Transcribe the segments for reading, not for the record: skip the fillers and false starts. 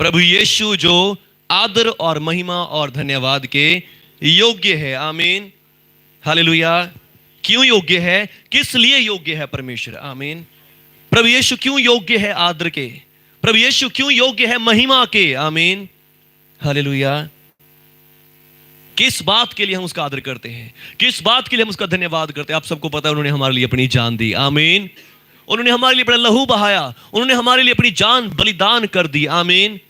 प्रभु यीशु जो आदर और महिमा और धन्यवाद के योग्य है। आमीन, हालेलुया। क्यों योग्य है? किस लिए योग्य है परमेश्वर? आमीन। प्रभु यीशु क्यों योग्य है आदर के? प्रभु यीशु क्यों योग्य है महिमा के? आमीन, हालेलुया। किस बात के लिए हम उसका आदर करते हैं? किस बात के लिए हम उसका धन्यवाद करते हैं? आप सबको पता है, उन्होंने हमारे लिए अपनी जान दी। आमीन। उन्होंने हमारे लिए अपना लहू बहाया, उन्होंने हमारे लिए अपनी जान बलिदान कर दी। आमीन।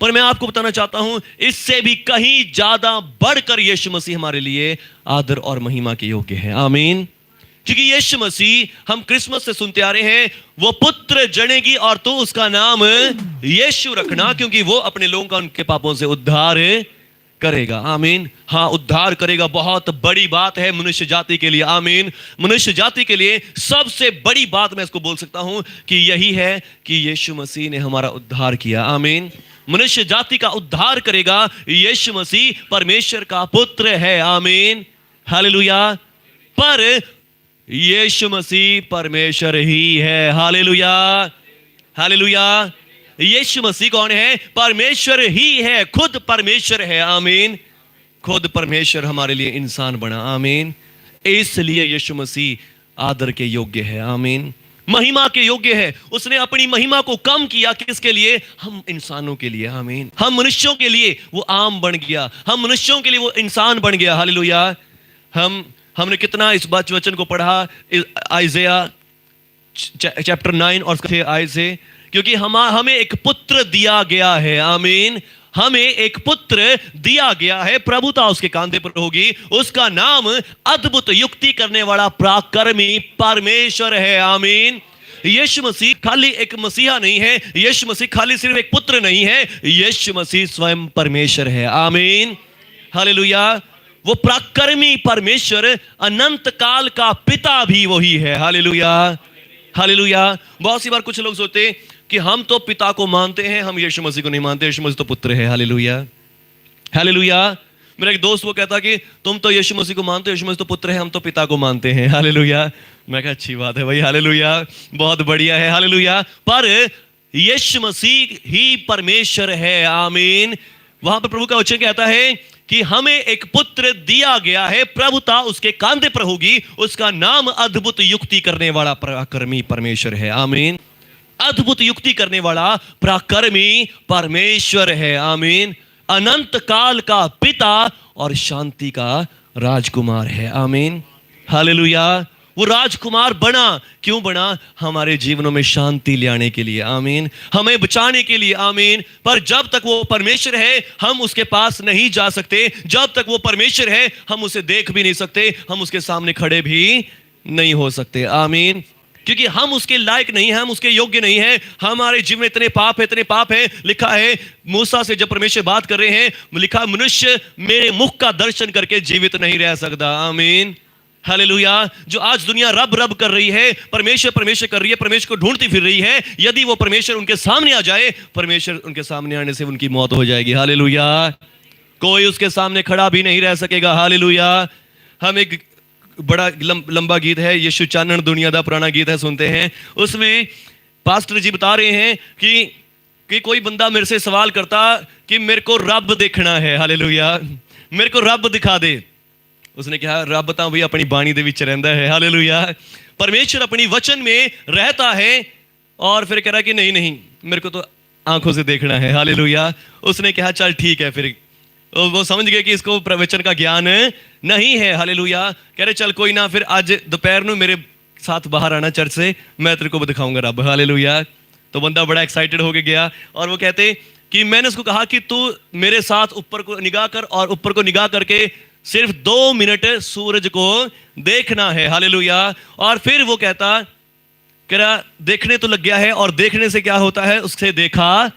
पर मैं आपको बताना चाहता हूं, इससे भी कहीं ज्यादा बढ़कर यीशु मसीह हमारे लिए आदर और महिमा के योग्य है। आमीन। क्योंकि यीशु मसीह, हम क्रिसमस से सुनते आ रहे हैं, वो पुत्र जनेगी और तू उसका नाम यीशु रखना, क्योंकि वो अपने लोगों का उनके पापों से उद्धार करेगा। आमीन। हाँ, उद्धार करेगा। बहुत बड़ी बात है मनुष्य जाति के लिए। आमीन। मनुष्य जाति के लिए सबसे बड़ी बात मैं इसको बोल सकता हूं कि यही है कि यीशु मसीह ने हमारा उद्धार किया। आमीन। मनुष्य जाति का उद्धार करेगा यीशु मसीह, परमेश्वर का पुत्र है। आमीन, हालेलुया। पर यीशु मसीह परमेश्वर ही है। Hallelujah, hallelujah. यीशु मसीह कौन है? परमेश्वर ही है, खुद परमेश्वर है। आमीन। खुद परमेश्वर हमारे लिए इंसान बना। आमीन। इसलिए यीशु मसीह आदर के योग्य है। आमीन। महिमा के योग्य है। उसने अपनी महिमा को कम किया, किसके लिए? हम इंसानों के लिए। आमीन। हम मनुष्यों के लिए वो आम बन गया, हम मनुष्यों के लिए वो इंसान बन गया। हालेलुया। हमने कितना इस वचन को पढ़ा, आइज़िया चैप्टर 9 और 6 आयत से, क्योंकि हमें एक पुत्र दिया गया है। आमीन। हमें एक पुत्र दिया गया है, प्रभुता उसके कांधे पर होगी, उसका नाम अद्भुत युक्ति करने वाला पराक्रमी परमेश्वर है। आमीन। यीशु मसीह खाली एक मसीहा नहीं है, यीशु मसीह खाली सिर्फ एक पुत्र नहीं है, यीशु मसीह स्वयं परमेश्वर है। आमीन, हालेलुया। वो पराक्रमी परमेश्वर, अनंत काल का पिता भी वही है। Hallelujah, hallelujah. बहुत सी बार कुछ लोग सोचते कि हम तो पिता को मानते हैं, हम यीशु मसीह को नहीं मानते, यीशु मसीह तो पुत्र है। Hallelujah, hallelujah. मेरा एक दोस्त वो कहता कि तुम तो यीशु मसीह को मानते हो, यीशु मसीह तो पुत्र है, हम तो पिता को मानते हैं। हालेलुया। मैं कहा अच्छी बात है भाई, हालेलुया, बहुत बढ़िया है। हालेलुया। पर यीशु मसीह ही परमेश्वर है। आमीन। वहां पर प्रभु का वचन कहता है कि हमें एक पुत्र दिया गया है, प्रभुता उसके कांधे पर होगी, उसका नाम अद्भुत युक्ति करने वाला पराक्रमी परमेश्वर है। आमीन। अद्भुत युक्ति करने वाला पराक्रमी परमेश्वर है। आमीन। अनंत काल का पिता और शांति का राजकुमार है। आमीन, हालेलुया। वो राजकुमार बना, क्यों बना? हमारे जीवनों में शांति लाने के लिए। आमीन। हमें बचाने के लिए। आमीन। पर जब तक वो परमेश्वर है, हम उसके पास नहीं जा सकते। जब तक वो परमेश्वर है, हम उसे देख भी नहीं सकते, हम उसके सामने खड़े भी नहीं हो सकते। आमीन। क्योंकि हम उसके लायक नहीं हैं, हम उसके योग्य नहीं हैं। हमारे जीवन में इतने पाप है, इतने पाप है। लिखा है मूसा से जब परमेश्वर बात कर रहे हैं, लिखा मनुष्य मेरे मुख का दर्शन करके जीवित नहीं रह सकता। आमीन, हालेलुया। जो आज दुनिया रब रब कर रही है, परमेश्वर परमेश्वर कर रही है, परमेश्वर को ढूंढती फिर रही है, यदि वो परमेश्वर उनके सामने आ जाए, परमेश्वर उनके सामने आने से उनकी मौत हो जाएगी। हालेलुया। कोई उसके सामने खड़ा भी नहीं रह सकेगा। हालेलुया। हम एक बड़ा लंबा गीत है, यीशु चानन दुनिया दा पुराना गीत है, सुनते हैं। उसमें पास्टर जी बता रहे हैं कि कोई बंदा मेरे से सवाल करता कि मेरे को रब देखना है। हालेलुया। मेरे को रब दिखा दे। उसने कहा रब तो भी अपनी बाणी दे विच रहिंदा है। हालेलुया। परमेश्वर अपनी वचन में रहता है। और फिर कह रहा कि नहीं नहीं, मेरे को तो आंखों से देखना है। हालेलुया। उसने कहा चल ठीक है। फिर वो समझ गए कि इसको प्रवचन का ज्ञान नहीं है। हालेलुया। कह रहे चल कोई ना, फिर आज दोपहर में मेरे साथ बाहर आना चर्च से, मैं तेरे को दिखाऊंगा रब। हालेलुया। तो बंदा बड़ा एक्साइटेड होके गया और वो कहते कि मैंने उसको कहा कि तू मेरे साथ ऊपर को निगाह कर, और ऊपर को निगाह करके सिर्फ 2 मिनट सूरज को देखना है। हालेलुया। और फिर वो कह रहा देखने तो लग गया है, और देखने से क्या होता है? उससे देखा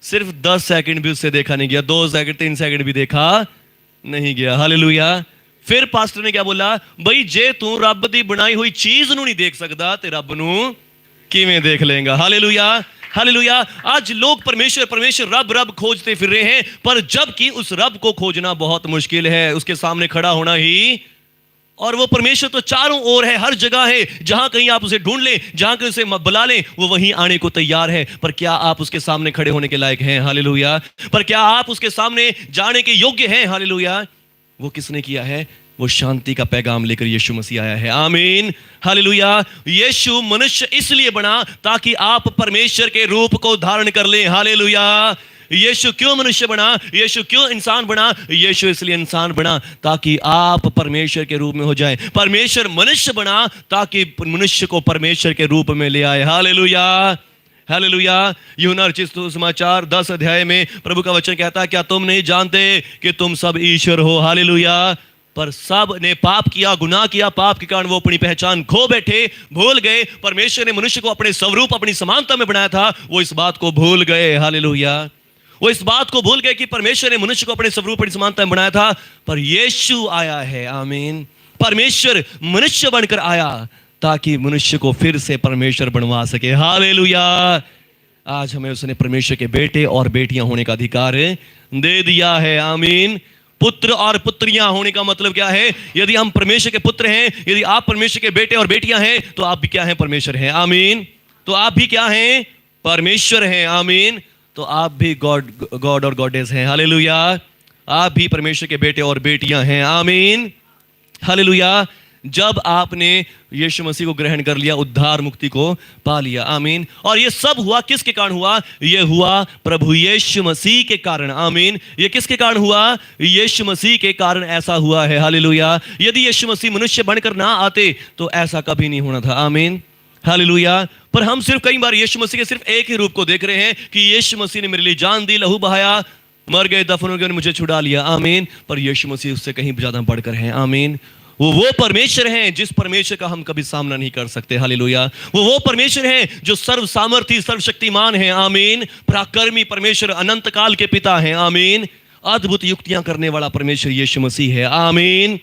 सिर्फ 10 सेकंड भी उससे देखा नहीं गया, 2 सेकंड 3 सेकंड भी देखा नहीं गया। हालेलुया। फिर पास्टर ने क्या बोला? भाई जे तू रब दी बनाई हुई चीज नू नहीं देख सकदा ते रब नू किवें देख लेगा? Hallelujah, hallelujah. आज लोग परमेश्वर परमेश्वर रब रब खोजते फिर रहे हैं, पर जबकि उस रब को खोजना बहुत मुश्किल है, उसके सामने खड़ा होना ही और वो परमेश्वर तो चारों ओर है, हर जगह है। जहां कहीं आप उसे ढूंढ लें, जहां कहीं उसे बुला लें, वो वहीं आने को तैयार है। पर क्या आप उसके सामने खड़े होने के लायक हैं? हालेलुया। पर क्या आप उसके सामने जाने के योग्य हैं? हालेलुया। वो किसने किया है? वो शांति का पैगाम लेकर यीशु मसीह आया है। आमीन, हालेलुया। यीशु मनुष्य इसलिए बना ताकि आप परमेश्वर के रूप को धारण कर लें। हालेलुया। यीशु क्यों मनुष्य बना? यीशु क्यों इंसान बना? यीशु इसलिए इंसान बना ताकि आप परमेश्वर के रूप में हो जाए। परमेश्वर मनुष्य बना ताकि मनुष्य को परमेश्वर के रूप में ले आए। Hallelujah, hallelujah. यूहन्ना रचित सुसमाचार 10 अध्याय में प्रभु का वचन कहता है, क्या तुम नहीं जानते कि तुम सब ईश्वर हो? हालेलुया। पर सब ने पाप किया, गुनाह किया। पाप के कारण वो अपनी पहचान खो बैठे, भूल गए। परमेश्वर ने मनुष्य को अपने स्वरूप, अपनी समानता में बनाया था, वो इस बात को भूल गए। हालेलुया। वो इस बात को भूल गए कि परमेश्वर ने मनुष्य को अपने स्वरूप, अपनी समानता में बनाया था। पर यीशु आया है। आमीन। परमेश्वर मनुष्य बनकर आया ताकि मनुष्य को फिर से परमेश्वर बनवा सके। हालेलुया। आज हमें उसने परमेश्वर के बेटे और बेटियां होने का अधिकार दे दिया है। आमीन। पुत्र और पुत्रियां होने का मतलब क्या है? यदि हम परमेश्वर के पुत्र हैं, यदि आप परमेश्वर के बेटे और बेटियां हैं, तो आप भी क्या हैं? परमेश्वर हैं। आमीन। तो आप भी क्या हैं? परमेश्वर हैं। आमीन। तो आप भी गॉड और गॉडेस हैं। हालेलुया। आप भी परमेश्वर के बेटे और बेटियां हैं। आमीन, हालेलुया। जब आपने यीशु मसीह को ग्रहण कर लिया, उद्धार मुक्ति को पा लिया। आमीन। और ये सब हुआ किसके कारण हुआ? ये हुआ प्रभु यीशु मसीह के कारण। आमीन। ये किसके कारण हुआ? यीशु मसीह के कारण ऐसा हुआ है। हालेलुया। यदि यीशु मसीह मनुष्य बनकर ना आते तो ऐसा कभी नहीं होना था। आमीन, हालेलुया। पर हम सिर्फ कई बार यीशु मसीह के सिर्फ एक ही रूप को देख रहे हैं कि यीशु मसीह ने मेरे लिए जान दी, लहू बहाया, मर गए, दफन हो गए, मुझे छुड़ा लिया। आमीन। पर यीशु मसीह उससे कहीं ज्यादा बढ़कर हैं। आमीन। वो परमेश्वर हैं जिस परमेश्वर का हम कभी सामना नहीं कर सकते। हालेलुया। वो परमेश्वर हैं जो सर्व सामर्थी, सर्वशक्तिमान हैं। आमीन। पराक्रमी परमेश्वर, अनंत काल के पिता हैं। आमीन। अद्भुत युक्तियां करने वाला परमेश्वर यीशु मसीह है। आमीन।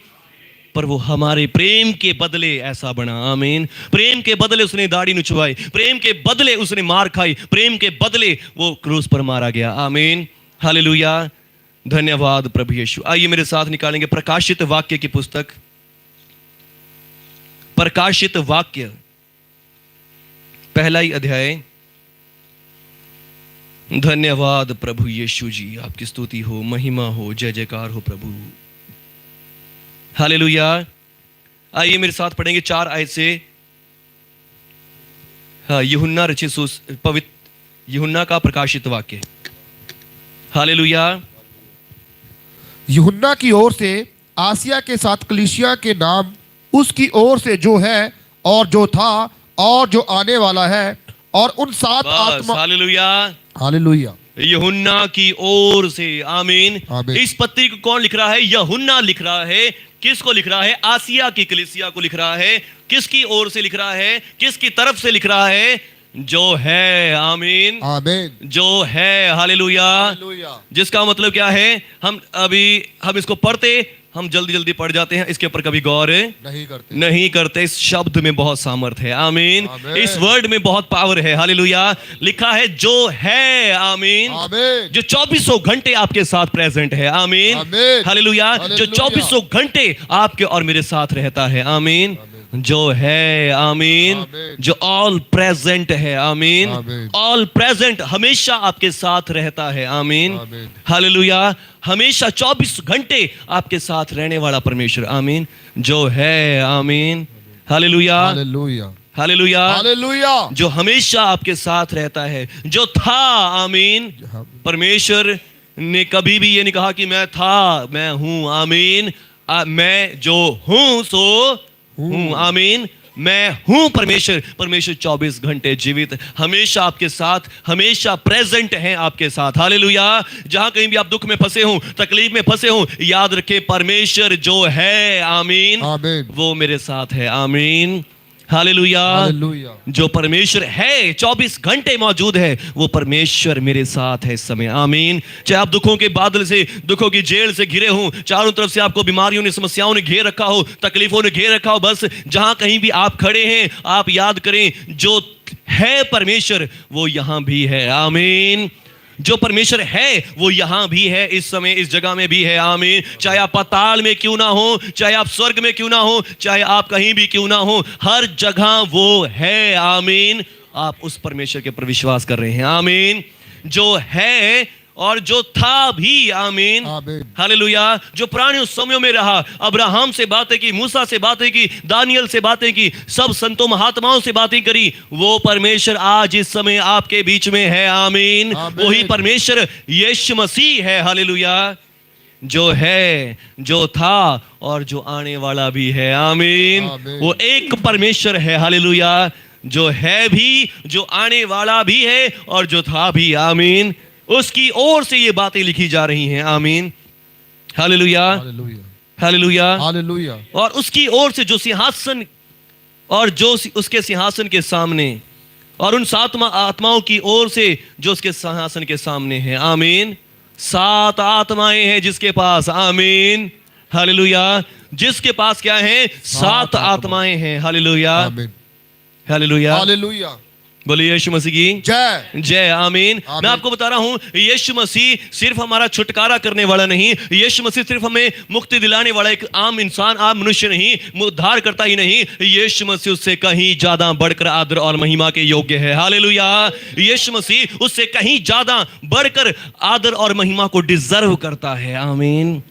पर वो हमारे प्रेम के बदले ऐसा बना। आमीन। प्रेम के बदले उसने दाढ़ी नुचवाई, प्रेम के बदले उसने मार खाई, प्रेम के बदले वो क्रूस पर मारा गया। आमीन, हालेलुया। धन्यवाद प्रभु यीशु। आइए मेरे साथ निकालेंगे प्रकाशित वाक्य की पुस्तक, प्रकाशित वाक्य पहला ही अध्याय। धन्यवाद प्रभु यीशु जी, आपकी स्तुति हो, महिमा हो, जय जयकार हो प्रभु। हालेलुया। आइए मेरे साथ पढ़ेंगे 4 आयत से। यूहन्ना रचित पवित्र यूहन्ना का प्रकाशित वाक्य। हालेलुया। यूहन्ना की ओर से आसिया के साथ कलीसिया के नाम, उसकी ओर से जो है और जो था और जो आने वाला है, और उन 7 आत्मा। Hallelujah, hallelujah. यूहन्ना की ओर से। आमीन। आमीन। इस पत्री को कौन लिख रहा है? यूहन्ना लिख रहा है। किसको लिख रहा है? आसिया की कलीसिया को लिख रहा है। किसकी ओर से लिख रहा है? किसकी तरफ से लिख रहा है? जो है। आमीन, आमीन। जो है। हालेलुया। जिसका मतलब क्या है? हम इसको पढ़ते, हम जल्दी जल्दी पढ़ जाते हैं, इसके ऊपर कभी गौर नहीं करते। इस शब्द में बहुत सामर्थ है। आमीन। इस वर्ड में बहुत पावर है। हालेलुया। लिखा है जो है। आमीन। जो 2400 घंटे आपके साथ प्रेजेंट है। आमीन, हालेलुया। जो 2400 घंटे आपके और मेरे साथ रहता है। आमीन। जो है। आमीन। जो ऑल प्रेजेंट है। आमीन। ऑल प्रेजेंट, हमेशा आपके साथ रहता है। आमीन, हालेलुया। हमेशा 24 घंटे आपके साथ रहने वाला परमेश्वर। आमीन। जो है। आमीन, हालेलुया, हालेलुया, हालेलुया। जो हमेशा आपके साथ रहता है, जो था। आमीन। परमेश्वर ने कभी भी ये नहीं कहा कि मैं था, मैं हूं। आमीन। मैं जो हूं सो हूं। आमीन। मैं हूं परमेश्वर। परमेश्वर 24 घंटे जीवित, हमेशा आपके साथ, हमेशा प्रेजेंट हैं आपके साथ। हालेलुया। जहां कहीं भी आप दुख में फंसे हो, तकलीफ में फंसे हो, याद रखें परमेश्वर जो है। आमीन, वो मेरे साथ है। आमीन, हालेलुया। जो परमेश्वर है 24 घंटे मौजूद है, वो परमेश्वर मेरे साथ है इस समय। आमीन। चाहे आप दुखों के बादल से, दुखों की जेल से घिरे हो, चारों तरफ से आपको बीमारियों ने, समस्याओं ने घेर रखा हो, तकलीफों ने घेर रखा हो, बस जहां कहीं भी आप खड़े हैं, आप याद करें जो है परमेश्वर वो यहां भी है। आमीन। जो परमेश्वर है वो यहां भी है, इस समय इस जगह में भी है। आमीन। चाहे आप पाताल में क्यों ना हो, चाहे आप स्वर्ग में क्यों ना हो, चाहे आप कहीं भी क्यों ना हो, हर जगह वो है। आमीन। आप उस परमेश्वर के ऊपर विश्वास कर रहे हैं। आमीन। जो है और जो था भी। आमीन। आमीन। हालेलुया। जो पुराने उस समयों में रहा, अब्राहम से बातें की, मूसा से बातें की, दानियल से बातें की, सब संतों महात्माओं से बातें करी, वो परमेश्वर आज इस समय आपके बीच में है। आमीन। आमीन। वही परमेश्वर यीशु मसीह है। हालेलुया। जो है, जो था और जो आने वाला भी है। आमीन। आमीन। वो एक परमेश्वर है। हालेलुया। जो है भी, जो आने वाला भी है और जो था भी। आमीन। उसकी ओर से ये बातें लिखी जा रही हैं। आमीन। हालेलुया। हालेलुया। हालेलुया। हालेलुया। और उसकी ओर से जो सिंहासन और जो उसके सिंहासन के सामने, और उन सात आत्माओं की ओर से जो उसके सिंहासन के सामने है। आमीन। 7 आत्माएं हैं जिसके पास। आमीन। हालेलुया। जिसके पास क्या है? 7 आत्माएं हैं। हालेलुया। आमीन। हालेलुया। हालेलुया। बोलिए यीशु मसीह की जय। जय। आमीन। आमीन। मैं आपको बता रहा हूं, यीशु मसीह सिर्फ हमारा छुटकारा करने वाला नहीं, यीशु मसीह सिर्फ हमें मुक्ति दिलाने वाला एक आम इंसान, आम मनुष्य नहीं, उद्धार करता ही नहीं, यीशु मसीह उससे कहीं ज्यादा बढ़कर आदर और महिमा के योग्य है। हालेलुया। यीशु मसीह उससे कहीं ज्यादा बढ़कर आदर और महिमा को डिजर्व करता है। आमीन।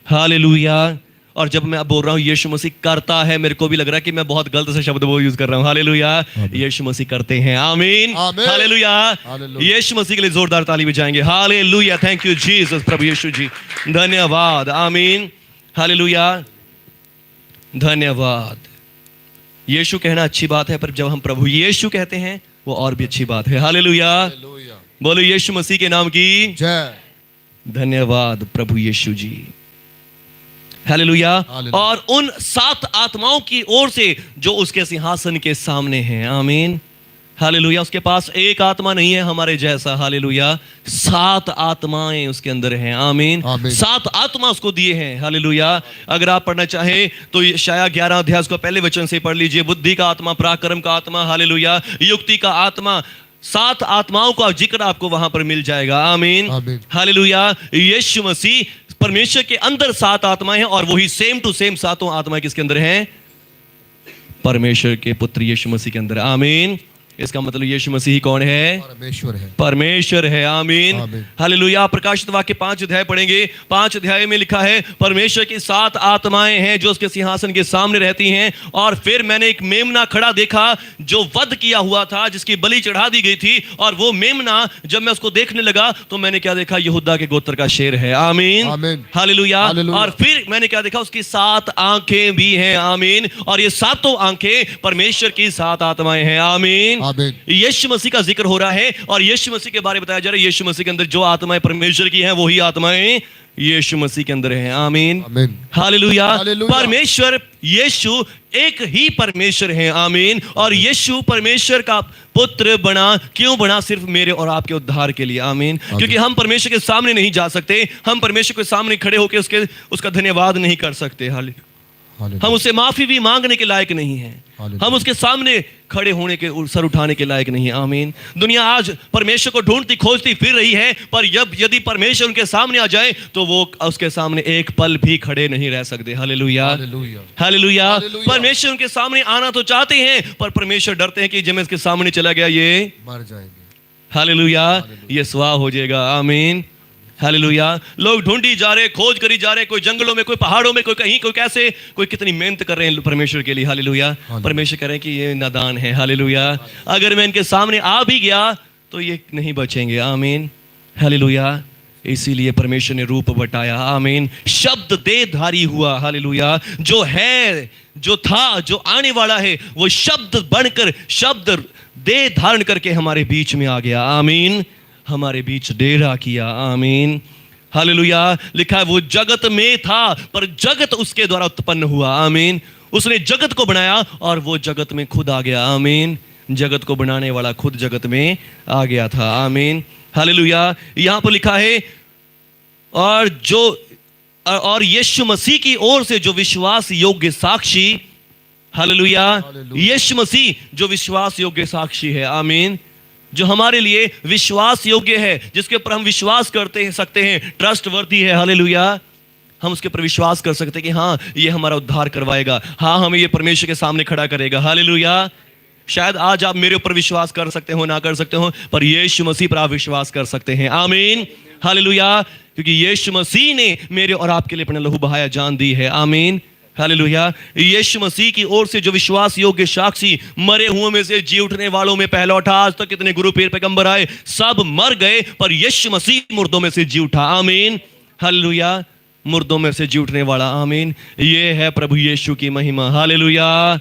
हालेलुया। और जब मैं अब बोल रहा हूं यीशु मसीह करता है, मेरे को भी लग रहा है कि मैं बहुत गलत से शब्द वो यूज कर रहा हूं। हालेलुया। यीशु मसीह करते हैं। आमीन। आमीन। हालेलुया। हालेलुया। यीशु मसीह के लिए जोरदार ताली बजाएंगे। हालेलुया। Thank you Jesus. प्रभु यीशु जी धन्यवाद। आमीन। हालेलुया। धन्यवाद। यीशु कहना अच्छी बात है, पर जब हम प्रभु यीशु कहते हैं वो और भी अच्छी बात है। हालेलुया। हालेलुया। बोलो यीशु मसीह के नाम की जय। धन्यवाद प्रभु यीशु जी। हालेलुया। हालेलुया। और उन 7 आत्माओं की ओर से जो उसके सिंहासन के सामने हैं। आमीन। हालेलुया। उसके पास एक आत्मा नहीं है हमारे जैसा। हालेलुया। 7 आत्माएं उसके अंदर हैं। आमीन। आमीन। 7 आत्मा उसको दिए हैं। हालेलुया। अगर आप पढ़ना चाहें तो यशायाह 11 अध्याय को पहले वचन से पढ़ लीजिए। बुद्धि का आत्मा, पराक्रम का आत्मा, हालेलुया, युक्ति का आत्मा, 7 आत्माओं का जिक्र आपको वहां पर मिल जाएगा। आमीन। आमीन। हालेलुया। यीशु मसीह परमेश्वर के अंदर 7 आत्माएं हैं, और वही सेम टू सेम 7 आत्माएं किसके अंदर हैं? परमेश्वर के पुत्र यीशु मसीह के अंदर। आमीन। इसका मतलब यीशु मसीह कौन है? परमेश्वर है। परमेश्वर है। आमीन। आमीन। हालेलुया। प्रकाशित वाक्य 5 अध्याय पढ़ेंगे। 5 अध्याय में लिखा है परमेश्वर की 7 आत्माएं हैं जो उसके सिंहासन के सामने रहती हैं। और फिर मैंने एक मेमना खड़ा देखा जो वध किया हुआ था, जिसकी बलि चढ़ा दी गई थी। और वो मेमना जब मैं उसको देखने लगा तो मैंने क्या देखा? यहूदा के गोत्र का शेर है। आमीन। आमीन। हालेलुया। हालेलुया। और फिर मैंने क्या देखा? उसकी 7 आंखें भी हैं। आमीन। और ये 7 आंखें परमेश्वर की 7 आत्माएं हैं। आमीन। आमीन। यीशु मसीह का जिक्र हो रहा है और यीशु मसीह के बारे में बताया जा रहा है। यीशु मसीह के अंदर जो आत्माएं परमेश्वर की हैं वही आत्माएं यीशु मसीह के अंदर हैं। आमीन। आमीन। हालेलुया। हालेलुया। परमेश्वर यीशु एक ही परमेश्वर है। आमीन। और यीशु परमेश्वर का पुत्र बना। क्यों बना? सिर्फ मेरे और आपके उद्धार के लिए। आमीन। क्योंकि हम परमेश्वर के सामने नहीं जा सकते, हम परमेश्वर के सामने खड़े होकर उसका धन्यवाद नहीं कर सकते। हालेलुया। हम उससे माफी भी मांगने के लायक नहीं हैं, हम उसके सामने खड़े होने के, सर उठाने के लायक नहीं है। आमीन। दुनिया आज परमेश्वर को ढूंढती खोजती फिर रही है, पर यदि परमेश्वर उनके सामने आ जाए तो वो उसके सामने एक पल भी खड़े नहीं रह सकते। हालेलुया। हालेलुया। हालेलुया। हालेलुया। परमेश्वर उनके सामने आना तो चाहते हैं, पर परमेश्वर डरते हैं कि जब मैं इसके सामने चला गया ये मर जाएंगे। हालेलुया, ये स्वाह हो जाएगा। आमीन। हालेलुया। लोग ढूंढी जा रहे, खोज करी जा रहे, कोई जंगलों में, कोई पहाड़ों में, कोई कहीं, कोई कैसे, कोई कितनी मेहनत कर रहे हैं परमेश्वर के लिए। हालेलुया। परमेश्वर कह रहे हैं कि ये नादान है। हालेलुया। अगर मैं इनके सामने आ भी गया तो ये नहीं बचेंगे। आमीन। हालेलुया। इसीलिए परमेश्वर ने रूप बटाया। आमीन। शब्द देहधारी हुआ। हालेलुया। जो है, जो था, जो आने वाला है, वो शब्द बनकर, शब्द देह धारण करके हमारे बीच में आ गया। आमीन। हमारे बीच डेरा किया। आमीन। हालेलुया। लिखा है वो जगत में था पर जगत उसके द्वारा उत्पन्न हुआ। आमीन। उसने जगत को बनाया और वो जगत में खुद आ गया। आमीन। जगत को बनाने वाला खुद जगत में आ गया था। आमीन। हालेलुया। यहां पर लिखा है और यीशु मसीह की ओर से जो विश्वास योग्य साक्षी। हालेलुया। यीशु मसीह जो विश्वास योग्य साक्षी है। आमीन। जो हमारे लिए विश्वास योग्य है, जिसके ऊपर हम विश्वास करते सकते हैं, ट्रस्ट वर्दी है, हालेलुया। हम उसके ऊपर विश्वास कर सकते हैं कि हाँ ये हमारा उद्धार करवाएगा, हाँ हमें ये परमेश्वर के सामने खड़ा करेगा, हालेलुया। शायद आज आप मेरे ऊपर विश्वास कर सकते हो, ना कर सकते हो, पर यीशु मसीह पर आप विश्वास कर सकते हैं, आमीन, हालेलुया। क्योंकि यीशु मसीह ने मेरे और आपके लिए अपना लहू बहाया, जान दी है, आमीन, हालेलुया। यीशु मसीह की ओर से जो विश्वास योग्य साक्षी मरे हुओं में से जी उठने वालों में पहला उठा। आज तक कितने गुरु पीर पैगंबर आए, सब मर गए, पर यीशु मसीह मुर्दों में से जी उठा, आमीन, हालेलुया। मुर्दों में से जी उठने वाला, आमीन। ये है प्रभु यीशु की महिमा, हालेलुया।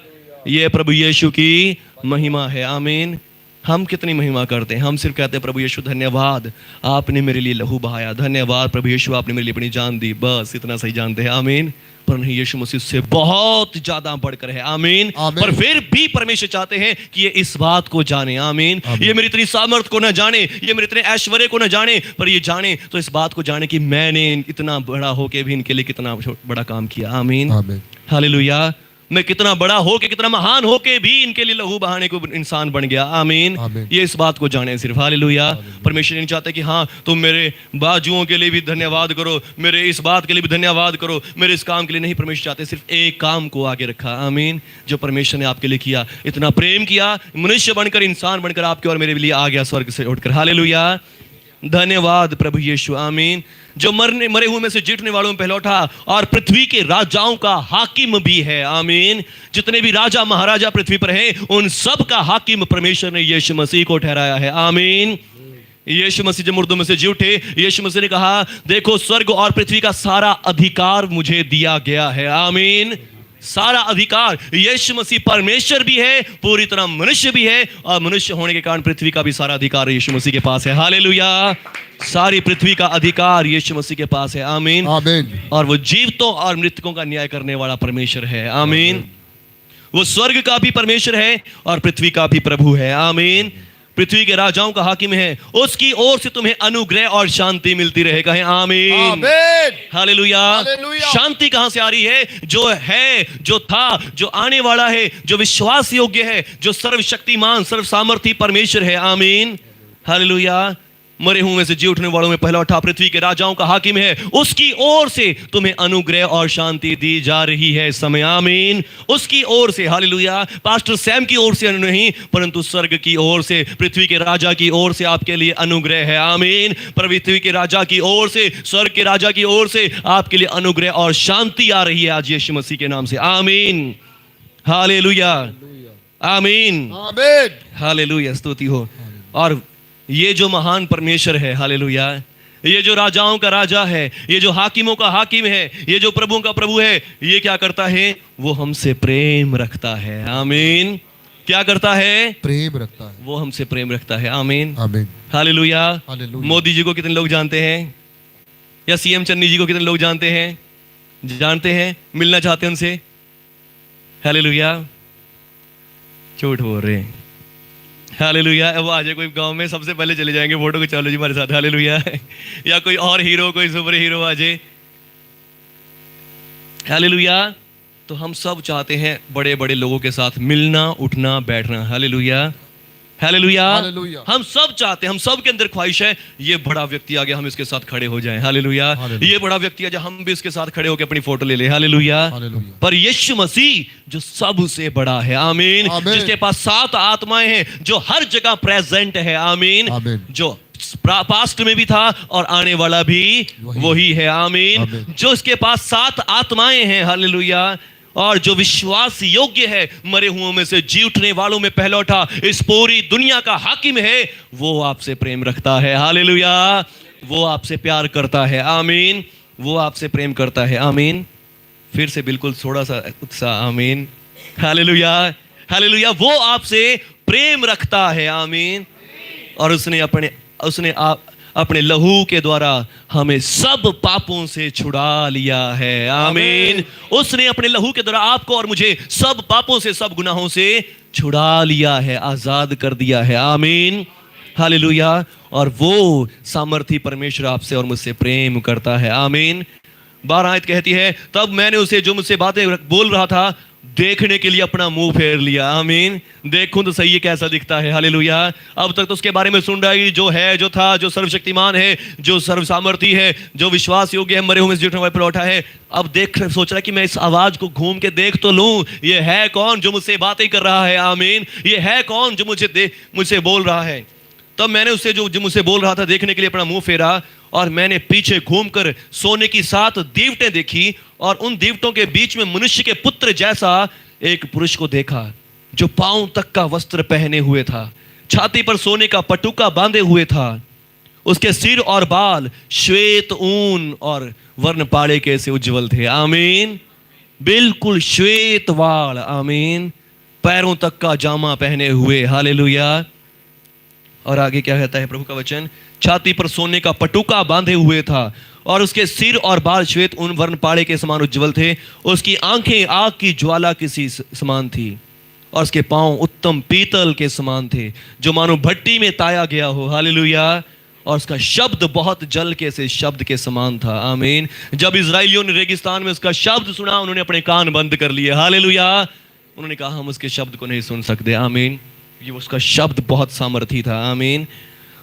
ये प्रभु यीशु की महिमा है, आमीन। हम कितनी महिमा करते हैं, हम सिर्फ कहते हैं प्रभु यीशु धन्यवाद, आपने मेरे लिए लहू बहाया, धन्यवाद प्रभु यीशु, आपने मेरे लिए अपनी जान दी, बस इतना सही जानते हैं, आमीन। पर नहीं, यीशु मसीह से बहुत ज्यादा बढ़कर है, आमीन, आमीन। पर फिर भी परमेश्वर चाहते हैं कि ये इस बात को जाने, आमीन। ये मेरी इतनी सामर्थ को न जाने, ये मेरे इतने ऐश्वर्य को न जाने, पर ये जाने तो इस बात को जाने कि मैंने इतना बड़ा होके भी इनके लिए कितना बड़ा काम किया, आमीन, आमीन। हालेलुया। मैं कितना बड़ा होके, कितना महान होके भी इनके लिए लहू बहाने को इंसान बन गया, आमीन। आमीन। ये इस बात को जाने सिर्फ, हालेलुया। परमेश्वर नहीं चाहते कि हाँ तुम मेरे बाजुओं के लिए भी धन्यवाद करो, मेरे इस बात के लिए भी धन्यवाद करो, मेरे इस काम के लिए नहीं। परमेश्वर चाहते सिर्फ एक काम को आगे रखा, आमीन, जो परमेश्वर ने आपके लिए किया, इतना प्रेम किया, मनुष्य बनकर, इंसान बनकर आपके और मेरे लिए आ गया स्वर्ग से उठकर, हालेलुया। धन्यवाद प्रभु यीशु, आमीन। जो मरे हुए में से जीतने वालों में पहला उठा और पृथ्वी के राजाओं का हाकिम भी है, आमीन। जितने भी राजा महाराजा पृथ्वी पर हैं, उन सब का हाकिम परमेश्वर ने यीशु मसीह को ठहराया है, आमीन। यीशु मसीह जब मुर्दों में से जी उठे, यीशु मसीह ने कहा, देखो स्वर्ग और पृथ्वी का सारा अधिकार मुझे दिया गया है, आमीन। सारा अधिकार, यीशु मसीह परमेश्वर भी है, पूरी तरह मनुष्य भी है, और मनुष्य होने के कारण पृथ्वी का भी सारा अधिकार यीशु मसीह के पास है, हालेलुया। सारी पृथ्वी का अधिकार यीशु मसीह के पास है, आमीन, आमीन। और वो जीवतों और मृतकों का न्याय करने वाला परमेश्वर है, आमीन। वो स्वर्ग का भी परमेश्वर है और पृथ्वी का भी प्रभु है, आमीन। पृथ्वी के राजाओं का हाकिम है, उसकी ओर से तुम्हें अनुग्रह और शांति मिलती रहे, कहें आमीन, आमीन। हालेलुया। हालेलुया। शांति कहां से आ रही है? जो है, जो था, जो आने वाला है, जो विश्वास योग्य है, जो सर्वशक्तिमान सर्व सामर्थी परमेश्वर है, आमीन, हालेलुया। मरे हुए में से जी उठने वालों में पहला उठा, पृथ्वी के राजाओं का हाकिम है, उसकी ओर से तुम्हें अनुग्रह और शांति दी जा रही है इस समय, आमीन। उसकी ओर से, हालेलुया। पास्टर सैम की ओर से नहीं, परंतु स्वर्ग की ओर से, पृथ्वी के राजा की ओर से आपके लिए अनुग्रह है, आमीन। पृथ्वी के राजा की ओर से, स्वर्ग के राजा की ओर से आपके लिए अनुग्रह और शांति आ रही है आज यीशु मसीह के नाम से, आमीन, हालेलुया, आमीन, आमीन। हालेलुया, स्तुति हो। और ये जो महान परमेश्वर है, हालेलुया, ये जो राजाओं का राजा है, ये जो हाकिमों का हाकिम है, ये जो प्रभुओं का प्रभु है, ये क्या करता है? वो हमसे प्रेम रखता है, आमीन। क्या करता है? प्रेम रखता है, वो हमसे प्रेम रखता है, आमीन, आमीन, हालेलुया। हालेलुया। मोदी जी को कितने लोग जानते हैं? या सीएम चन्नी जी को कितने लोग जानते हैं? जानते हैं, मिलना चाहते हैं उनसे, हालेलुया। झूठ बोल रहे हैं, हालेलुया। वो आ जाए कोई गांव में, सबसे पहले चले जाएंगे फोटो को, चलो जी हमारे साथ, हालेलुया। या कोई और हीरो, कोई सुपर हीरो आ जाए, हालेलुया। तो हम सब चाहते हैं बड़े बड़े लोगों के साथ मिलना, उठना, बैठना, हालेलुया, हालेलुया। हालेलुया। हम सब चाहते हैं, हम सब के अंदर ख्वाहिश है, ये बड़ा व्यक्ति आ गया, हम इसके साथ खड़े हो जाएं, हालेलुया। हालेलुया। ये बड़ा व्यक्ति आ जाए, हम भी इसके साथ खड़े होकर अपनी फोटो ले ले, हालेलुया। हालेलुया। पर यीशु मसीह जो सबसे बड़ा है, आमीन, आमीन। जिसके पास 7 आत्माएं हैं, जो हर जगह प्रेजेंट है, आमीन, आमीन। जो पास्ट में भी था और आने वाला भी वही है, आमीन। आमीन। जो इसके पास 7 आत्माएं हैं, हालेलुया, और जो विश्वास योग्य है, मरे हुओं में से जी उठने वालों में पहला उठा, इस पूरी दुनिया का हाकिम है, वो आपसे प्रेम रखता है, हालेलुया। वो आपसे प्यार करता है, आमीन। वो आपसे प्रेम करता है, आमीन। फिर से बिल्कुल थोड़ा सा उत्साह, आमीन, हालेलुया, हालेलुया। वो आपसे प्रेम रखता है, आमीन। और उसने अपने लहू के द्वारा हमें सब पापों से छुड़ा लिया है, आमीन। उसने अपने लहू के द्वारा आपको और मुझे सब पापों से, सब गुनाहों से छुड़ा लिया है, आजाद कर दिया है, आमीन, हालेलुया। और वो सामर्थी परमेश्वर आपसे और मुझसे प्रेम करता है, आमीन। 12 आयत कहती है, तब मैंने उसे जो मुझसे बातें बोल रहा था देखने के लिए अपना मुंह फेर लिया। आमीन। देखूं तो सही ये कैसा दिखता है। हालेलुया। अब तक तो उसके बारे में सुन रहा है, जो है, जो था, जो सर्वशक्तिमान है, जो सर्वसामर्थी है, जो विश्वास योग्य है, मरे हुए से उठा पर उठा है। अब देख सोच रहा है कि मैं इस आवाज को घूम के देख तो लूं, ये है कौन जो मुझसे बातें कर रहा है। आमीन। ये है कौन जो मुझसे बोल रहा है। तब मैंने उससे जो मुझसे बोल रहा था देखने के लिए अपना मुंह फेरा, और मैंने पीछे घूमकर सोने की 7 दीवटें देखी, और उन दीवटों के बीच में मनुष्य के पुत्र जैसा एक पुरुष को देखा, जो पांव तक का वस्त्र पहने हुए था, छाती पर सोने का पटुका बांधे हुए था। उसके सिर और बाल श्वेत ऊन और वर्णपाड़े के से उज्जवल थे। आमीन। बिल्कुल श्वेत वाल। आमीन। पैरों तक का जामा पहने हुए। हालेलुया। और आगे क्या कहता है प्रभु का वचन, छाती पर सोने का पटुका बांधे हुए था, और उसके सिर और बाल श्वेत ऊन वर्णपाड़े के समान उज्जवल थे। उसकी आंखें आग की ज्वाला किसी समान थी, और उसके पांव उत्तम पीतल के समान थे, जो मानो भट्टी में ताया गया हो। हालेलुया। और उसका शब्द बहुत जल के से शब्द के समान था। आमीन। जब इजराइलियों ने रेगिस्तान में उसका शब्द सुना, उन्होंने अपने कान बंद कर लिए। हालेलुया। उन्होंने कहा हम उसके शब्द को नहीं सुन सकते। आमीन। ये उसका शब्द बहुत सामर्थी था। आमीन।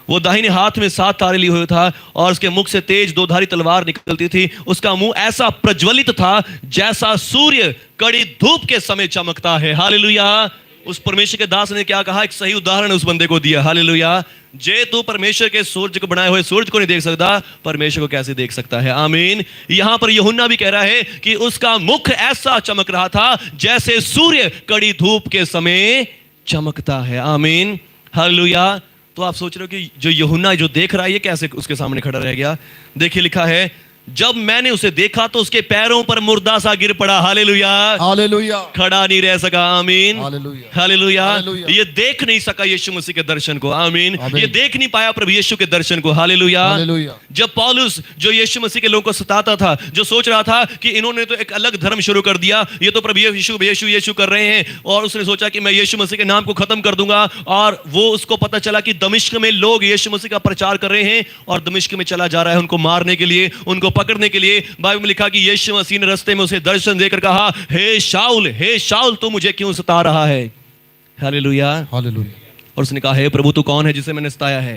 वो दाहिने हाथ में 7 तारे लिए हुए था, और उसके मुख से तेज 2धारी तलवार निकलती थी। उसका मुंह ऐसा प्रज्वलित था जैसा सूर्य कड़ी धूप के समय चमकता है। हालेलुया। उस परमेश्वर के दास ने क्या कहा, एक सही उदाहरण उस बंदे को दिया। हालेलुया। जे तू परमेश्वर के सूरज को बनाए हुए सूरज को नहीं देख सकता, परमेश्वर को कैसे देख सकता है। आमीन। यहां पर यूहन्ना भी कह रहा है कि उसका मुख ऐसा चमक रहा था जैसे सूर्य कड़ी धूप के समय चमकता है। आमीन। हालेलुया। तो आप सोच रहे हो कि जो यूहन्ना जो देख रहा है, ये कैसे उसके सामने खड़ा रह गया। देखिए लिखा है, जब मैंने उसे देखा तो उसके पैरों पर मुर्दा सा गिर पड़ा। हालेलुया। हालेलुया। खड़ा नहीं रह सका। आमीन। हालेलुया। हालेलुया। हालेलुया। ये देख नहीं सका यीशु मसीह के दर्शन को। आमीन। आमीन। ये देख नहीं पाया प्रभु यीशु के दर्शन को। हालेलुया। हालेलुया। जब पौलुस जो यीशु मसीह के लोगों को सताता था, जो सोच रहा था कि इन्होंने तो एक अलग धर्म शुरू कर दिया, ये तो प्रभु यीशु यीशु यीशु कर रहे हैं, और उसने सोचा कि मैं यीशु मसीह के नाम को खत्म कर दूंगा। और वो उसको पता चला कि दमिश्क में लोग यीशु मसीह का प्रचार कर रहे हैं, और दमिश्क में चला जा रहा है उनको मारने के लिए, उनको पकड़ने के लिए। बाइबल में लिखा कि यीशु मसीह ने रास्ते में उसे दर्शन देकर कहा, हे शाऊल तू मुझे क्यों सता रहा है। हालेलुया। हालेलुया। और उसने कहा, हे प्रभु तू कौन है जिसे मैंने सताया है।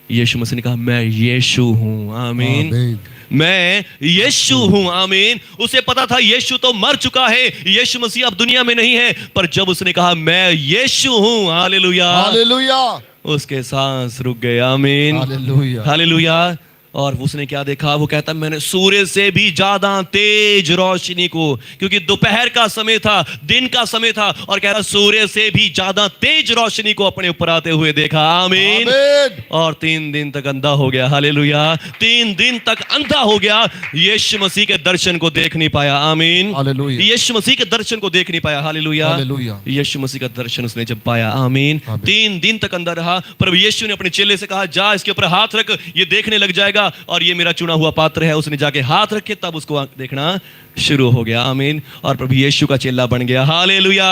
यीशु मसीह ने कहा, मैं यीशु हूं। आमीन। आमीन। मैं यीशु हूं। आमीन। उसे पता था यीशु तो मर चुका है, यीशु मसीह अब दुनिया में नहीं है, पर जब उसने कहा मैं यीशु हूं, हालेलुया, हालेलुया। उसके सांस रुक गए। आमीन। हालेलुया। हालेलुया। और उसने क्या देखा, वो कहता मैंने सूर्य से भी ज्यादा तेज रोशनी को, क्योंकि दोपहर का समय था, दिन का समय था, और कह रहा सूर्य से भी ज्यादा तेज रोशनी को अपने ऊपर आते हुए देखा। आमीन। आमीन। और 3 दिन तक अंधा हो गया। हालेलुया। 3 दिन तक अंधा हो गया। यीशु मसीह के दर्शन को देख नहीं पाया। आमीन। हालेलुया। यीशु मसीह के दर्शन को देख नहीं पाया। हालेलुया। हालेलुया। यीशु मसीह का दर्शन उसने जब पाया, आमीन, आमीन। 3 दिन तक अंधा रहा। प्रभु यीशु ने अपने चेले से कहा, जा इसके ऊपर हाथ रख, ये देखने लग जाएगा, और ये मेरा चुना हुआ पात्र है। उसने जाके हाथ रखे, तब उसको देखना शुरू हो गया। आमीन। और प्रभु यीशु का चेला बन गया। हालेलुया।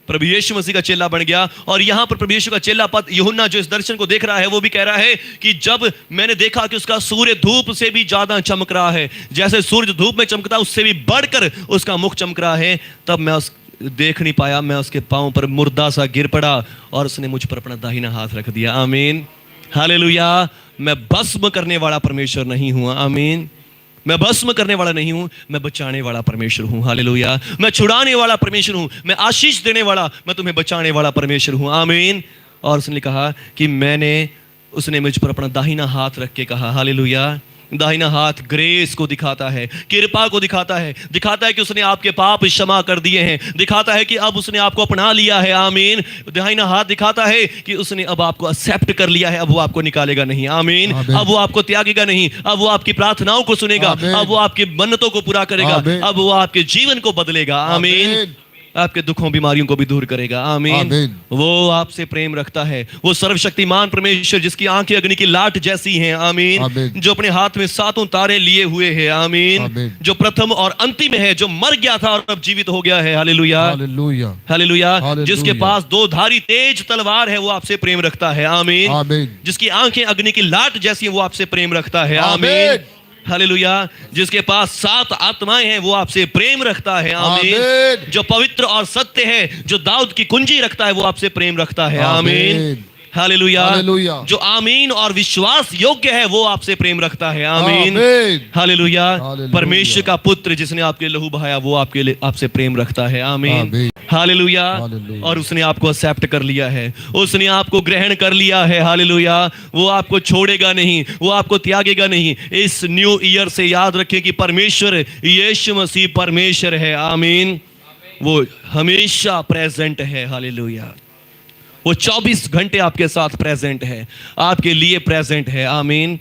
प्रभु यीशु मसीह का चेला बन गया। और यहां पर प्रभु यीशु का चेला पद यूहन्ना जो इस दर्शन को देख रहा है, वो भी कह रहा है कि जब मैंने देखा कि उसका सूर्य धूप से भी ज्यादा चमक रहा है, जैसे सूर्य धूप में चमकता उससे भी बढ़कर उसका मुख चमक रहा है, तब मैं देख नहीं पाया, मैं उसके पांव पर मुर्दा सा गिर पड़ा, और उसने मुझ पर अपना दाहिना हाथ रख दिया। आमीन। हालेलुया। मैं भस्म करने वाला परमेश्वर नहीं हूं। आमीन। मैं भस्म करने वाला नहीं हूं, मैं बचाने वाला परमेश्वर हूं। हालेलुया। मैं छुड़ाने वाला परमेश्वर हूं, मैं आशीष देने वाला, मैं तुम्हें बचाने वाला परमेश्वर हूं। आमीन। और उसने कहा कि उसने मुझ पर अपना दाहिना हाथ रख के कहा, हालेलुया। दाहिना हाथ ग्रेस को दिखाता है, कृपा को दिखाता है, दिखाता है कि उसने आपके पाप क्षमा कर दिए हैं, दिखाता है कि अब उसने आपको अपना लिया है। आमीन। दाहिना हाथ दिखाता है कि उसने अब आपको एक्सेप्ट कर लिया है, अब वो आपको निकालेगा नहीं। आमीन। अब वो आपको त्यागेगा नहीं, अब वो आपकी प्रार्थनाओं को सुनेगा, अब वो आपकी मन्नतों को पूरा करेगा, अब वो आपके जीवन को बदलेगा। आमीन। आपके दुखों बीमारियों को भी दूर करेगा। आमीन। आमीन। वो आपसे प्रेम रखता है, वो सर्वशक्तिमान परमेश्वर जिसकी आंखें अग्नि की लाट जैसी हैं। आमीन। आमीन। जो अपने हाथ में 7 तारे लिए हुए हैं। आमीन। आमीन। जो प्रथम और अंतिम है, जो मर गया था और अब जीवित हो गया है। हालेलुया। हालेलुया। हालेलुया। हालेलुया। जिसके पास 2 धारी तेज तलवार है, वो आपसे प्रेम रखता है। आमीन। आमीन। जिसकी आंखें अग्नि की लाट जैसी है, वो आपसे प्रेम रखता है। आमीन। आमीन। हालेलुया। जिसके पास 7 आत्माएं हैं वो आपसे प्रेम रखता है। आमीन। आमीन। जो पवित्र और सत्य है, जो दाऊद की कुंजी रखता है, वो आपसे प्रेम रखता है। आमीन। आमीन। हालेलुया। हालेलुया। जो आमीन और विश्वास योग्य है वो आपसे प्रेम रखता है। आमीन। आमीन। हालेलुया। हालेलुया। परमेश्वर का पुत्र जिसने आपके लहू बहाया वो आपके लिए आपसे प्रेम रखता है। आमीन। आमीन। हालेलुया। हालेलुया। और उसने आपको एक्सेप्ट कर लिया है, उसने आपको ग्रहण कर लिया है। हालेलुया। वो आपको छोड़ेगा नहीं, वो आपको त्यागेगा नहीं। इस न्यू ईयर से याद रखें कि परमेश्वर यीशु मसीह परमेश्वर है। आमीन। वो हमेशा प्रेजेंट है। हालेलुया। वो 24 घंटे आपके साथ प्रेजेंट है, आपके लिए प्रेजेंट है। आमीन।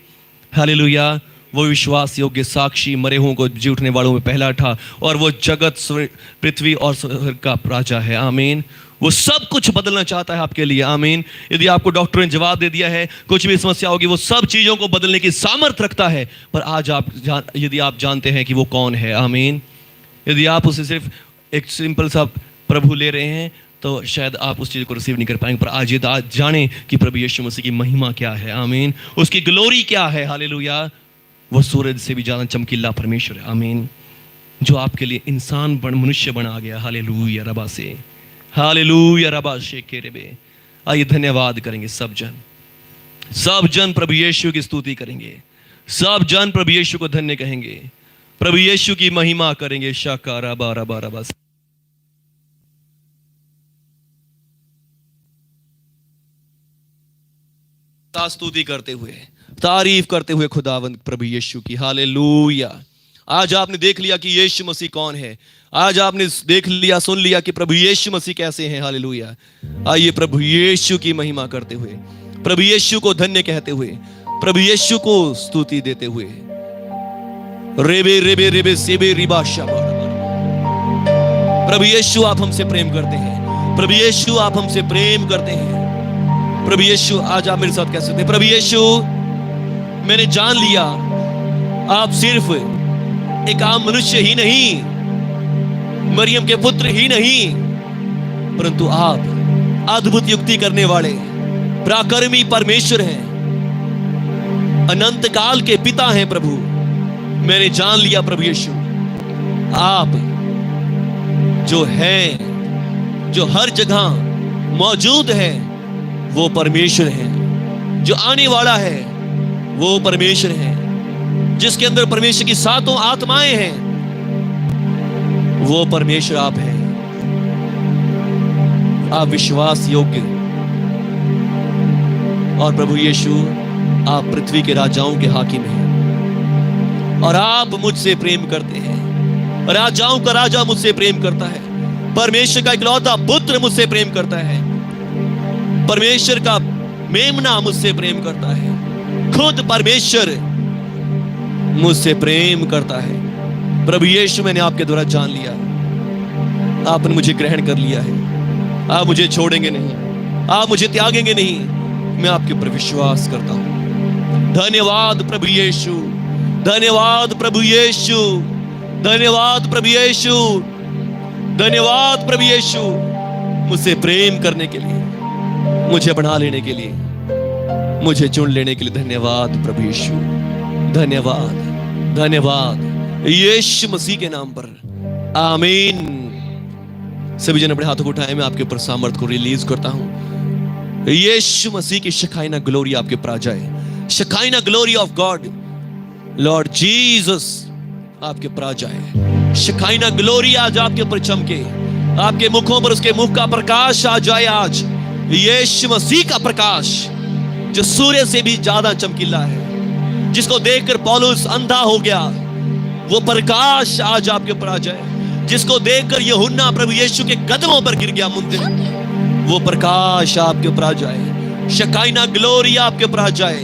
हालेलुया। वो विश्वास योग्य साक्षी, मरे हुओं को जी उठने वालों में पहला था, और वो जगत पृथ्वी और स्वर्ग का राजा है। आमीन। वो सब कुछ बदलना चाहता है आपके लिए। आमीन। यदि आपको डॉक्टर ने जवाब दे दिया है, कुछ भी समस्या होगी, वो सब चीजों को बदलने की सामर्थ्य रखता है। पर आज यदि आप जानते हैं कि वो कौन है। आमीन। यदि आप उसे सिर्फ एक सिंपल सा प्रभु ले रहे हैं तो शायद आप उस चीज़ को रिसीव नहीं कर पाएंगे। पर आज जानें कि प्रभु यीशु मसीह की महिमा क्या है। आमीन। उसकी ग्लोरी क्या है। हालेलुया। वो सूरज से भी ज़्यादा चमकीला परमेश्वर है। आमीन। जो आपके लिए इंसान मनुष्य बना गया। हालेलुया रबा से। हालेलुया रबा शेके रेबे। आइए धन्यवाद करेंगे सब जन प्रभु यीशु की स्तुति करेंगे। सब जन प्रभु यीशु को धन्य कहेंगे, प्रभु यीशु की महिमा करेंगे। शाका रबा रबा रबा। स्तुति करते हुए, तारीफ करते हुए खुदावंद प्रभु यीशु की। हालेलुया। आज आपने देख लिया कि यीशु मसीह कौन है। आज आपने देख लिया, सुन लिया कि प्रभु यीशु मसीह कैसे हैं। हालेलुया। आइए प्रभु यीशु की महिमा करते हुए, प्रभु यीशु को धन्य कहते हुए, प्रभु यीशु को स्तुति देते हुए। रेबे रेबे रेबे सेबे रिबा शाबा। प्रभु यीशु आप हमसे प्रेम करते हैं। प्रभु यीशु आप हमसे प्रेम करते हैं। प्रभु यीशु आज आप मेरे साथ कह सकते हैं, प्रभु यीशु मैंने जान लिया आप सिर्फ एक आम मनुष्य ही नहीं, मरियम के पुत्र ही नहीं, परंतु आप अद्भुत युक्ति करने वाले पराक्रमी परमेश्वर हैं, अनंत काल के पिता हैं। प्रभु मैंने जान लिया प्रभु यीशु आप जो हैं, जो हर जगह मौजूद है, वो परमेश्वर है। जो आने वाला है वो परमेश्वर है। जिसके अंदर परमेश्वर की 7 आत्माएं हैं वो परमेश्वर आप हैं। आप विश्वास योग्य और प्रभु यीशु आप पृथ्वी के राजाओं के हाकिम हैं और आप मुझसे प्रेम करते हैं। राजाओं का राजा मुझसे प्रेम करता है। परमेश्वर का इकलौता पुत्र मुझसे प्रेम करता है। परमेश्वर का मेमना मुझसे प्रेम करता है। खुद परमेश्वर मुझसे प्रेम करता है। प्रभु यीशु मैंने आपके द्वारा जान लिया, आपने मुझे ग्रहण कर लिया है। आप मुझे छोड़ेंगे नहीं, आप मुझे त्यागेंगे नहीं। मैं आपके ऊपर विश्वास करता हूं। धन्यवाद प्रभु यीशु, धन्यवाद प्रभु यीशु, धन्यवाद प्रभु यीशु, धन्यवाद प्रभु यीशु मुझसे प्रेम करने के लिए, मुझे बना लेने के लिए, मुझे चुन लेने के लिए। धन्यवाद प्रभु यीशु, धन्यवाद, धन्यवाद यीशु मसीह के नाम पर। आमीन। सभी जन अपने हाथों को उठाएं। मैं आपके ऊपर सामर्थ को रिलीज करता हूं। यीशु मसीह की शकाइना ग्लोरी आपके ऊपर आ जाए। Shekinah glory of God Lord Jesus आपके ऊपर आ जाए। शकाइना ग्लोरी आज आपके ऊपर चमके। आपके मुखों पर उसके मुख का प्रकाश आ जाए। आज यीशु मसीह का प्रकाश जो सूर्य से भी ज्यादा चमकीला है, जिसको देखकर पौलुस अंधा हो गया, वो प्रकाश आज आपके ऊपर आ जाए। जिसको देखकर यूहन्ना प्रभु यीशु के कदमों पर गिर गया मुंदे, वो प्रकाश आपके ऊपर आ जाए। शकाइना ग्लोरी आपके ऊपर आ जाए,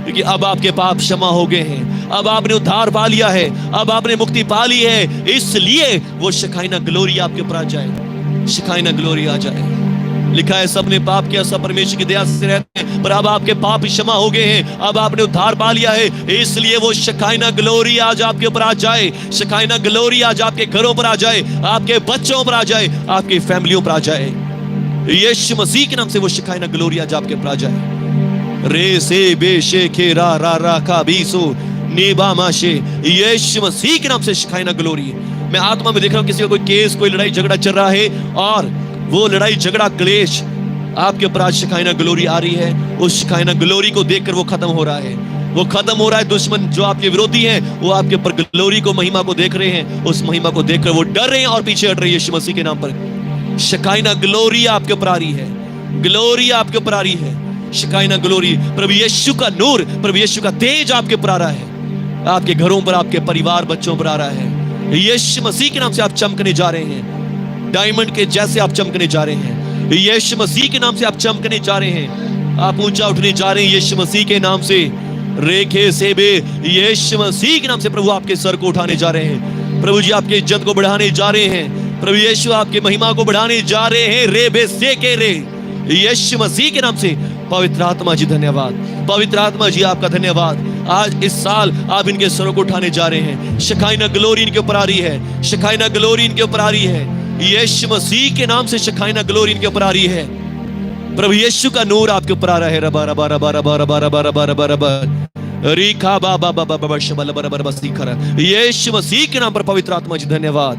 क्योंकि अब आपके पाप क्षमा हो गए हैं। अब आपने उद्धार पा लिया है, अब आपने मुक्ति पा ली है। इसलिए वो शकाइना ग्लोरी आपके ऊपर आ जाए। शकाइना ग्लोरी आ जाए। लिखा है सबने पाप किया, सब परमेश्वर की दया से रहते हैं, पर अब आपके पाप क्षमा हो गए हैं। अब आपने उद्धार पा लिया है, इसलिए वो शकाइना ग्लोरी आज आपके ऊपर आ जाए। शकाइना ग्लोरी आज आपके घरों पर आ जाए, आपके बच्चों पर आ जाए, आपकी फैमिलियों पर आ जाए। यीशु मसीह के नाम से वो शकाइना ग्लोरी आज आपके ऊपर आ जाए। रे से बे शे खे रा रा रा का बीसो नेबा माशे, यीशु मसीह के नाम से शिकायना ग्लोरी। मैं आत्मा में देख रहा हूं किसी का कोई केस, कोई लड़ाई झगड़ा चल रहा है और वो लड़ाई झगड़ा क्लेश आपके ऊपर आज शिकायना ग्लोरी आ रही है। उस शिकायना ग्लोरी को देखकर वो खत्म हो रहा है, वो खत्म हो रहा है। दुश्मन जो आपके विरोधी हैं वो आपके ऊपर ग्लोरी को, महिमा को देख रहे हैं। उस महिमा को देखकर वो डर रहे हैं और पीछे हट रहे हैं यीशु मसीह के नाम पर। शिकायना ग्लोरी आपके ऊपर आ रही है, ग्लोरी आपके ऊपर आ रही है, शिकायना ग्लोरी। प्रभु यीशु का नूर, प्रभु यीशु का तेज आपके ऊपर आ रहा है, आपके घरों पर, आपके परिवार बच्चों पर आ रहा है। यीशु मसीह के नाम से आप चमकने जा रहे हैं, डायमंड के जैसे आप चमकने जा रहे हैं। यीशु मसीह के नाम से आप चमकने जा रहे हैं, आप ऊंचा उठने जा रहे हैं यीशु मसीह के नाम से। रेखे सेबे, यीशु मसीह के नाम से प्रभु आपके सर को उठाने जा रहे हैं। प्रभु जी आपके इज्जत को बढ़ाने जा रहे हैं। प्रभु यीशु आपकी महिमा को बढ़ाने जा रहे हैं। रे बे से के रे, यीशु मसीह के नाम से। पवित्र आत्मा जी धन्यवाद, पवित्र आत्मा जी आपका धन्यवाद। आज इस साल आप इनके सरों को उठाने जा रहे हैं। शिकायना ग्लोरी इनके ऊपर आ रही है, शिकायना ग्लोरी इनके ऊपर आ रही है। यीशु मसीह के नाम से शिकायना ग्लोरी इनके ऊपर आ रही है। प्रभु यीशु का नूर आपके ऊपर आ रहा है। रबा रबा रबा रबा रबा रबा रबा रबा रबा रीखा बाबा बाबा बाबा शबल बरबर बसी खरा। यीशु मसीह के नाम पर पवित्र आत्मा जी धन्यवाद,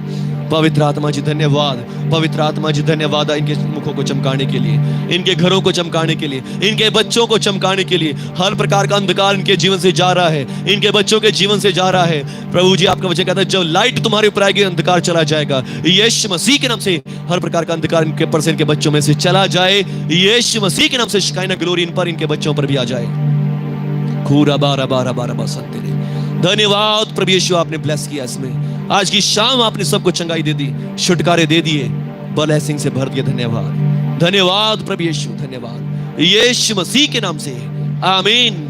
पवित्र आत्मा जी धन्यवाद, पवित्र आत्मा जी धन्यवाद। इनके मुखों को चमकाने के लिए, इनके घरों को चमकाने के लिए, इनके बच्चों को चमकाने के लिए। हर प्रकार का अंधकार इनके जीवन से जा रहा है, इनके बच्चों के जीवन से जा रहा है। प्रभु जी आपका वचन कहता है जब लाइट तुम्हारे ऊपर आएगी अंधकार चला जाएगा। यीशु मसीह के नाम से हर प्रकार का अंधकार इनके पर से, इनके बच्चों में से चला जाए। यीशु मसीह के नाम से शिकायना ग्लोरी इन पर, इनके बच्चों पर भी आ जाए। खूरा बारा बारा बारा बसंते रे। धन्यवाद प्रभु यीशु, आपने ब्लेस किया इसमें। आज की शाम आपने सबको चंगाई दे दी, छुटकारे दे दिए, ब्लेसिंग से भर दिया। धन्यवाद, धन्यवाद प्रभु यीशु, धन्यवाद यीशु मसीह के नाम से। आमीन।